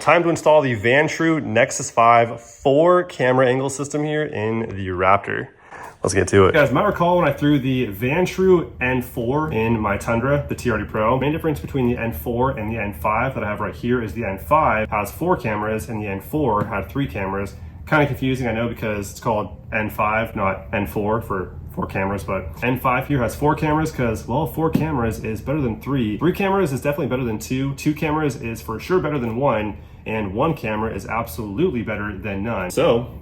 Time to install the Vantrue Nexus 5 4-camera angle system here in the Raptor. Let's get to it. You guys might recall when I threw the Vantrue N4 in my Tundra, the TRD Pro. The main difference between the N4 and the N5 that I have right here is the N5 has 4 cameras and the N4 had 3 cameras. Kind of confusing, I know, because it's called N5, not N4 for 4 cameras, but N5 here has 4 cameras because, well, 4 cameras is better than 3. 3 cameras is definitely better than 2. 2 cameras is for sure better than 1. And 1 camera is absolutely better than none. So,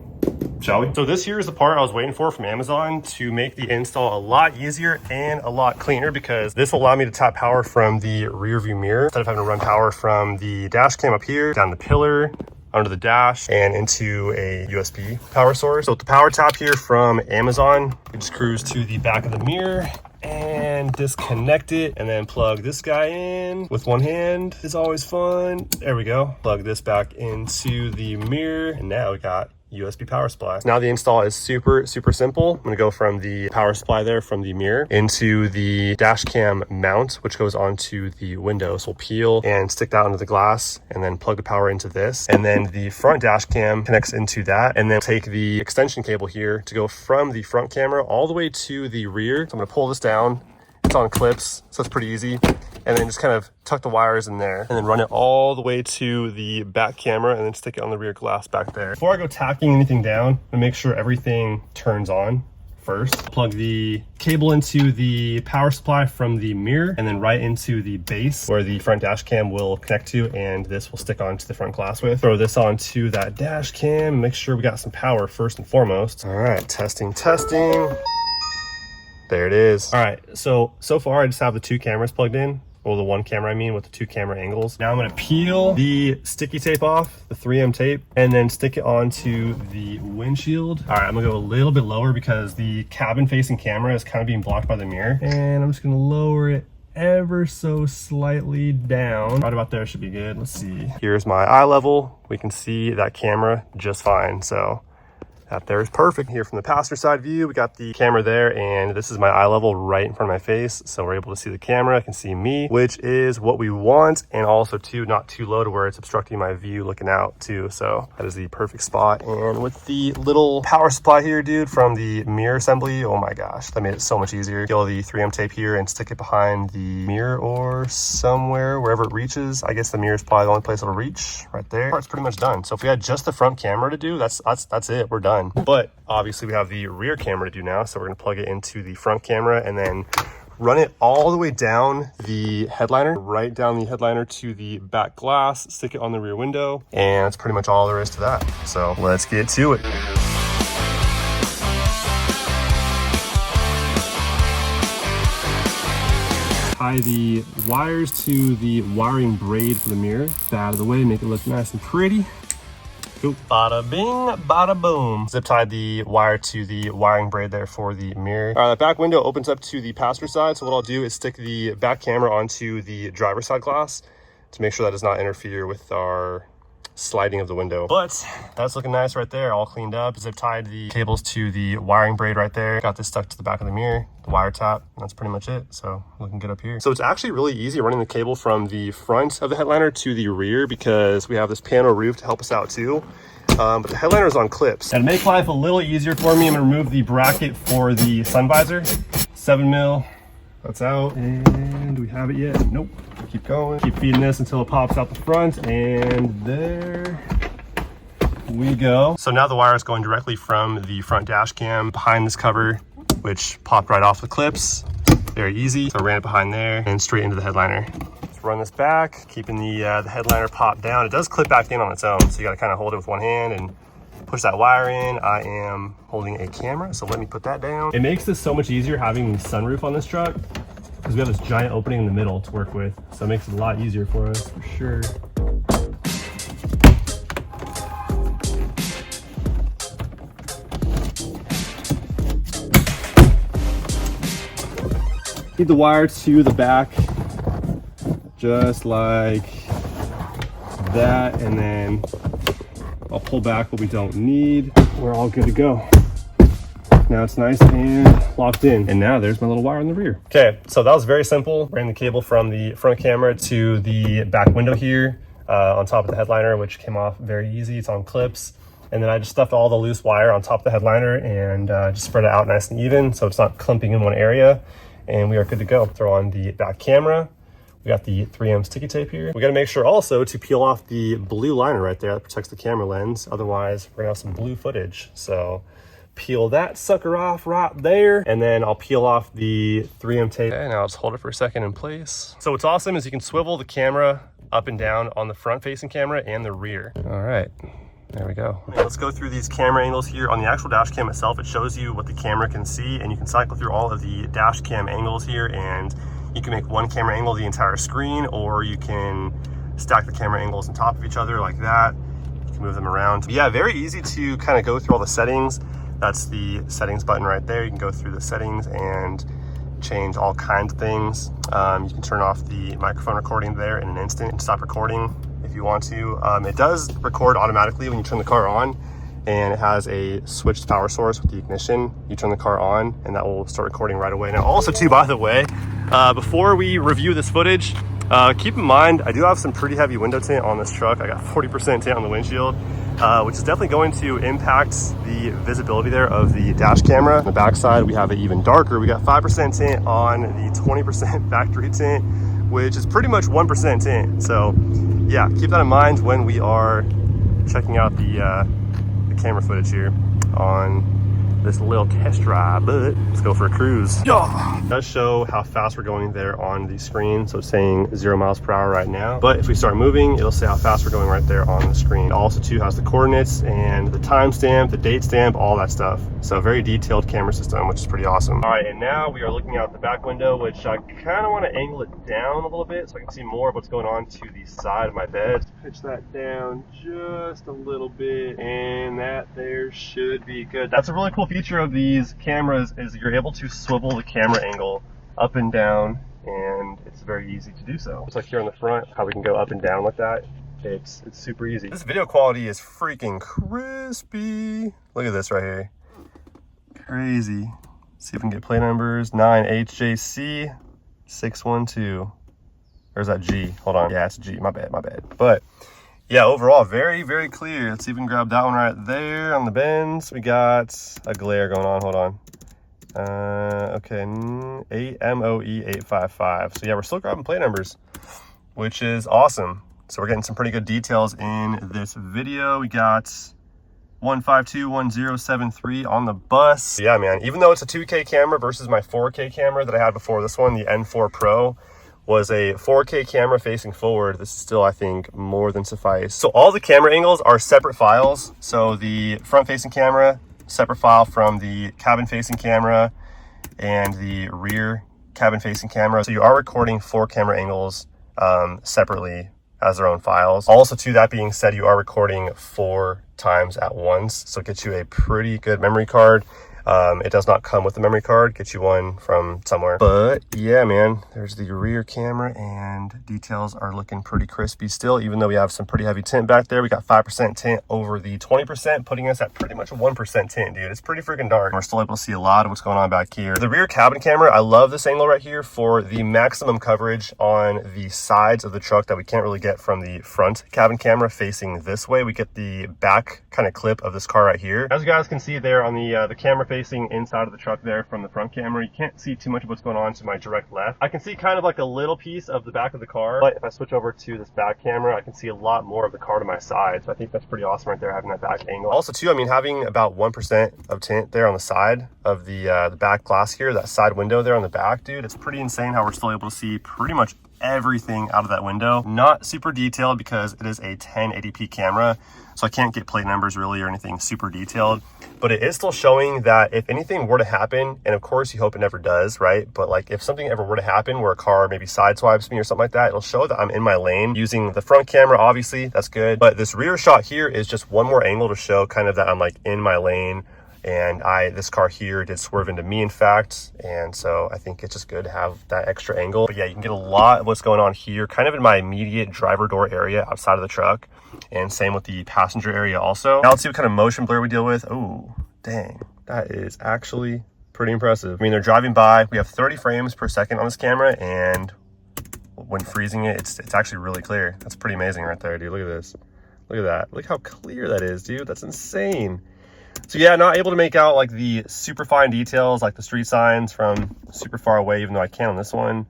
shall we? So this here is the part I was waiting for from Amazon to make the install a lot easier and a lot cleaner, because this will allow me to tap power from the rear view mirror instead of having to run power from the dash cam up here, down the pillar, under the dash, and into a USB power source. So with the power tap here from Amazon, we just cruise to the back of the mirror and disconnect it, and then plug this guy in with one hand is always fun. There we go. Plug this back into the mirror, and now we got USB power supply. Now the install is super simple. I'm gonna go from the power supply there from the mirror into the dash cam mount, which goes onto the window. So we'll peel and stick that onto the glass and then plug the power into this. And then the front dash cam connects into that, and then take the extension cable here to go from the front camera all the way to the rear. So I'm gonna pull this down. It's on clips, so it's pretty easy. And then just kind of tuck the wires in there and then run it all the way to the back camera and then stick it on the rear glass back there. Before I go tacking anything down, I'm gonna make sure everything turns on first. Plug the cable into the power supply from the mirror and then right into the base where the front dash cam will connect to, and this will stick onto the front glass with. Throw this onto that dash cam, make sure we got some power first and foremost. All right, testing. There it is. All right, so far I just have the 2 cameras plugged in. Well, the 1 camera, I mean, with the 2 camera angles. Now I'm gonna peel the sticky tape off, the 3M tape, and then stick it onto the windshield. All right, I'm gonna go a little bit lower because the cabin facing camera is kind of being blocked by the mirror. And I'm just gonna lower it ever so slightly down. Right about there should be good. Let's see. Here's my eye level. We can see that camera just fine. So that there is perfect. Here from the passenger side view, we got the camera there, and this is my eye level right in front of my face. So we're able to see the camera, I can see me, which is what we want. And also too, not too low to where it's obstructing my view looking out too. So that is the perfect spot. And with the little power supply here, dude, from the mirror assembly, oh my gosh, that made it so much easier. Peel the 3M tape here and stick it behind the mirror or somewhere, wherever it reaches. I guess the mirror is probably the only place it'll reach, right there. Part's pretty much done. So if we had just the front camera to do, that's it, we're done. But obviously we have the rear camera to do now, so we're gonna plug it into the front camera and then run it all the way down the headliner, right down the headliner to the back glass, stick it on the rear window, and that's pretty much all there is to that. So let's get to it. Tie the wires to the wiring braid for the mirror. Get that out of the way, make it look nice and pretty. Cool. Bada bing, bada boom. Zip tied the wire to the wiring braid there for the mirror. All right, that back window opens up to the passenger side. So what I'll do is stick the back camera onto the driver's side glass to make sure that does not interfere with our sliding of the window. But that's looking nice right there, all cleaned up. Zip tied the cables to the wiring braid right there. Got this stuck to the back of the mirror, the wire tap, and that's pretty much it. So looking good up here. So it's actually really easy running the cable from the front of the headliner to the rear because we have this panel roof to help us out too. But the headliner is on clips. And to make life a little easier for me, I'm gonna remove the bracket for the sun visor. 7 mil, that's out. And do we have it yet? Nope. Keep going, keep feeding this until it pops out the front, and there we go. So now the wire is going directly from the front dash cam behind this cover, which popped right off the clips. Very easy. So I ran it behind there and straight into the headliner. Let's run this back, keeping the headliner popped down. It does clip back in on its own, so you gotta kind of hold it with one hand and push that wire in. I am holding a camera, so let me put that down. It makes this so much easier having the sunroof on this truck, because we have this giant opening in the middle to work with. So it makes it a lot easier for us, for sure. Feed the wire to the back, just like that, and then I'll pull back what we don't need. We're all good to go. Now it's nice and locked in. And now there's my little wire in the rear. Okay, so that was very simple. Ran the cable from the front camera to the back window here. on top of the headliner, which came off very easy. It's on clips. And then I just stuffed all the loose wire on top of the headliner and just spread it out nice and even so it's not clumping in one area. And we are good to go. Throw on the back camera. We got the 3M sticky tape here. We got to make sure also to peel off the blue liner right there that protects the camera lens. Otherwise, we're gonna have some blue footage. So peel that sucker off right there. And then I'll peel off the 3M tape. Okay, now I'll just hold it for a second in place. So what's awesome is you can swivel the camera up and down on the front facing camera and the rear. All right. There we go. Okay, let's go through these camera angles here. On the actual dash cam itself, it shows you what the camera can see, and you can cycle through all of the dash cam angles here, and you can make one camera angle the entire screen, or you can stack the camera angles on top of each other like that. You can move them around. But yeah, very easy to kind of go through all the settings. That's the settings button right there. You can go through the settings and change all kinds of things. You can turn off the microphone recording there in an instant and stop recording if you want to. It does record automatically when you turn the car on, and it has a switched power source with the ignition. You turn the car on and that will start recording right away. Now also too, by the way, before we review this footage, keep in mind, I do have some pretty heavy window tint on this truck. I got 40% tint on the windshield, which is definitely going to impact the visibility there of the dash camera. On the backside, we have it even darker. We got 5% tint on the 20% factory tint, which is pretty much 1% tint. So yeah, keep that in mind when we are checking out the camera footage here on this little test drive, but let's go for a cruise. Yeah. It does show how fast we're going there on the screen. So it's saying 0 miles per hour right now. But if we start moving, it'll say how fast we're going right there on the screen. It also too has the coordinates and the timestamp, the date stamp, all that stuff. So very detailed camera system, which is pretty awesome. All right, and now we are looking out the back window, which I kind of want to angle it down a little bit so I can see more of what's going on to the side of my bed. Let's pitch that down just a little bit, and that there should be good. That's a really cool feature of these cameras is you're able to swivel the camera angle up and down, and it's very easy to do so. It's like here on the front, how we can go up and down like that. It's super easy. This video quality is freaking crispy. Look at this right here. Crazy. See if we can get plate numbers. 9HJC 612. Or is that G? Hold on. Yeah, it's G. My bad. But yeah, overall, very, very clear. Let's even grab that one right there on the bends. We got a glare going on. Hold on. Okay, AMOE855. So yeah, we're still grabbing plate numbers, which is awesome. So we're getting some pretty good details in this video. We got 1521073 on the bus. So yeah, man, even though it's a 2K camera versus my 4K camera that I had before this one, the N4 Pro, was a 4K camera facing forward, this is still, I think, more than suffice. So all the camera angles are separate files. So the front facing camera, separate file from the cabin facing camera and the rear cabin facing camera. So you are recording 4 camera angles separately as their own files. Also, to that being said, you are recording 4 times at once. So it gets you a pretty good memory card. It does not come with the memory card, get you one from somewhere. But yeah, man, there's the rear camera, and details are looking pretty crispy still, even though we have some pretty heavy tint back there. We got 5% tint over the 20%, putting us at pretty much 1% tint, dude. It's pretty freaking dark. We're still able to see a lot of what's going on back here. The rear cabin camera, I love this angle right here for the maximum coverage on the sides of the truck that we can't really get from the front cabin camera facing this way. We get the back kind of clip of this car right here. As you guys can see there on the camera facing inside of the truck there from the front camera, you can't see too much of what's going on to my direct left. I can see kind of like a little piece of the back of the car, but if I switch over to this back camera, I can see a lot more of the car to my side. So I think that's pretty awesome right there, having that back angle. Also too, I mean, having about 1% of tint there on the side of the back glass here, that side window there on the back, dude, it's pretty insane how we're still able to see pretty much everything out of that window. Not super detailed because it is a 1080p camera, so I can't get plate numbers really or anything super detailed, but it is still showing that if anything were to happen, and of course you hope it never does, right? But like if something ever were to happen where a car maybe sideswipes me or something like that, it'll show that I'm in my lane using the front camera. Obviously that's good, but this rear shot here is just one more angle to show kind of that I'm like in my lane. And this car here did swerve into me, in fact. And so I think it's just good to have that extra angle. But yeah, you can get a lot of what's going on here, kind of in my immediate driver door area outside of the truck. And same with the passenger area also. Now let's see what kind of motion blur we deal with. Oh, dang, that is actually pretty impressive. I mean, they're driving by. We have 30 frames per second on this camera, and when freezing it, it's actually really clear. That's pretty amazing right there, dude. Look at this. Look at that. Look how clear that is, dude. That's insane. So yeah, not able to make out like the super fine details, like the street signs from super far away, even though I can on this one.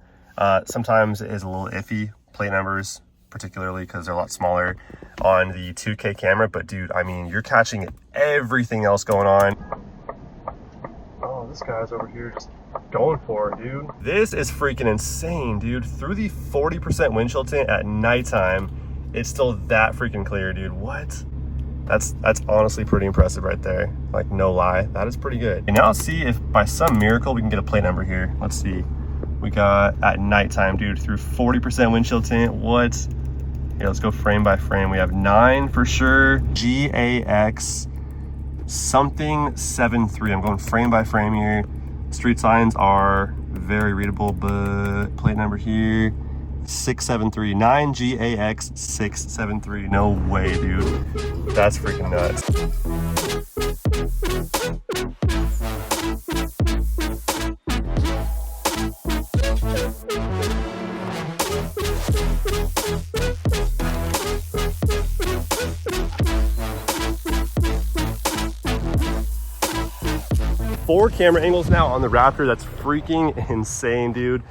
Sometimes it is a little iffy, plate numbers, particularly because they're a lot smaller on the 2K camera. But dude, I mean, you're catching everything else going on. Oh, this guy's over here just going for it, dude. This is freaking insane, dude. Through the 40% windshield tint at nighttime, it's still that freaking clear, dude. What? That's honestly pretty impressive right there. Like, no lie, that is pretty good. And now let's see if by some miracle we can get a plate number here. Let's see. We got at nighttime, dude, through 40% windshield tint. What? Here, let's go frame by frame. We have 9 for sure. GAX something 73. I'm going frame by frame here. Street signs are very readable, but plate number here 673. 9GAX 673. No way, dude. That's freaking nuts. Four camera angles now on the Raptor. That's freaking insane, dude.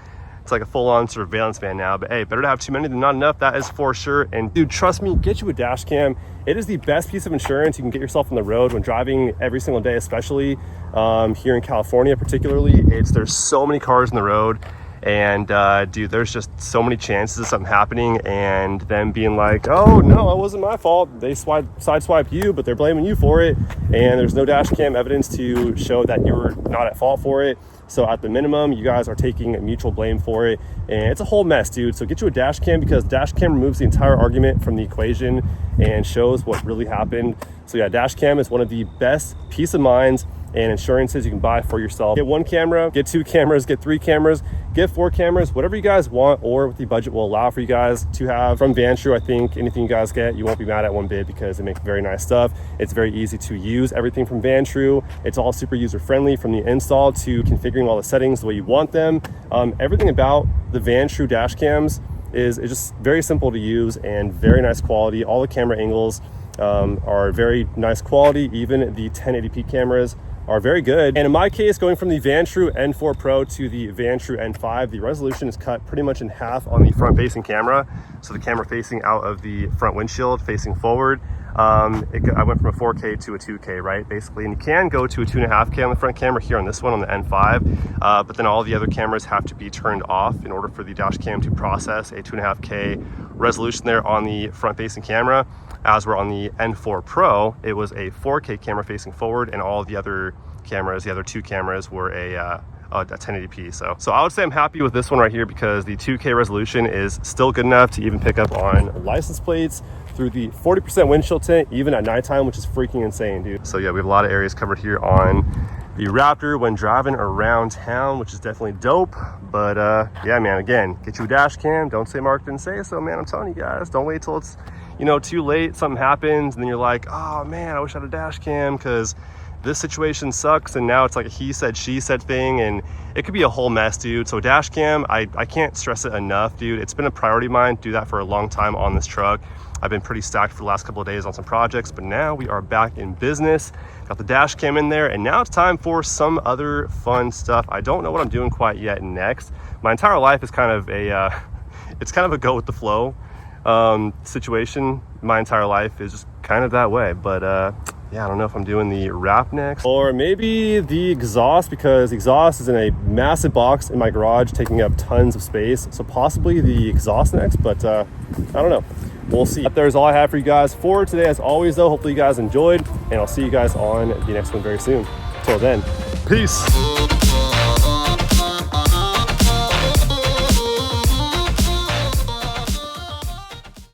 It's like a full-on surveillance van now, but hey, better to have too many than not enough, that is for sure. And dude, trust me, get you a dash cam. It is the best piece of insurance you can get yourself on the road when driving every single day, especially here in California particularly. There's so many cars on the road, and dude, there's just so many chances of something happening and them being like, oh no, it wasn't my fault. They sideswiped you, but they're blaming you for it, and there's no dash cam evidence to show that you were not at fault for it. So at the minimum, you guys are taking mutual blame for it, and it's a whole mess, dude. So get you a dash cam, because dash cam removes the entire argument from the equation and shows what really happened. So yeah, dash cam is one of the best peace of minds and insurances you can buy for yourself. Get 1 camera, get 2 cameras, get 3 cameras, get 4 cameras, whatever you guys want or what the budget will allow for you guys to have. From Vantrue, I think anything you guys get, you won't be mad at one bit, because they make very nice stuff. It's very easy to use. Everything from Vantrue, it's all super user friendly, from the install to configuring all the settings the way you want them. Everything about the Vantrue dash cams is just very simple to use and very nice quality. All the camera angles are very nice quality. Even the 1080p cameras are very good. And in my case, going from the Vantrue N4 Pro to the Vantrue N5, the resolution is cut pretty much in half on the front facing camera. So the camera facing out of the front windshield, facing forward. I went from a 4K to a 2K, right? Basically, and you can go to a 2.5K on the front camera here on this one on the N5, but then all the other cameras have to be turned off in order for the dash cam to process a 2.5K resolution there on the front facing camera. As we're on the N4 Pro, it was a 4K camera facing forward, and all the other cameras, the other 2 cameras, were a 1080p. So I would say I'm happy with this one right here, because the 2K resolution is still good enough to even pick up on license plates through the 40% windshield tint, even at nighttime, which is freaking insane, dude. So yeah, we have a lot of areas covered here on the Raptor when driving around town, which is definitely dope. But yeah, man, again, get you a dash cam. Don't say Mark didn't say so, man. I'm telling you guys, don't wait till it's, you know, too late, something happens, and then you're like, oh man, I wish I had a dash cam, because this situation sucks, and now it's like a he said, she said thing, and it could be a whole mess, dude. So dash cam, I can't stress it enough, dude. It's been a priority of mine to do that for a long time on this truck. I've been pretty stacked for the last couple of days on some projects, but now we are back in business. Got the dash cam in there, and now it's time for some other fun stuff. I don't know what I'm doing quite yet next. My entire life is kind of a, it's kind of a go with the flow situation. My entire life is just kind of that way, but yeah, I don't know if I'm doing the wrap next or maybe the exhaust, because the exhaust is in a massive box in my garage taking up tons of space, so possibly the exhaust next, but I don't know, we'll see. There's all I have for you guys for today. As always though, hopefully you guys enjoyed, and I'll see you guys on the next one very soon. Till then, peace.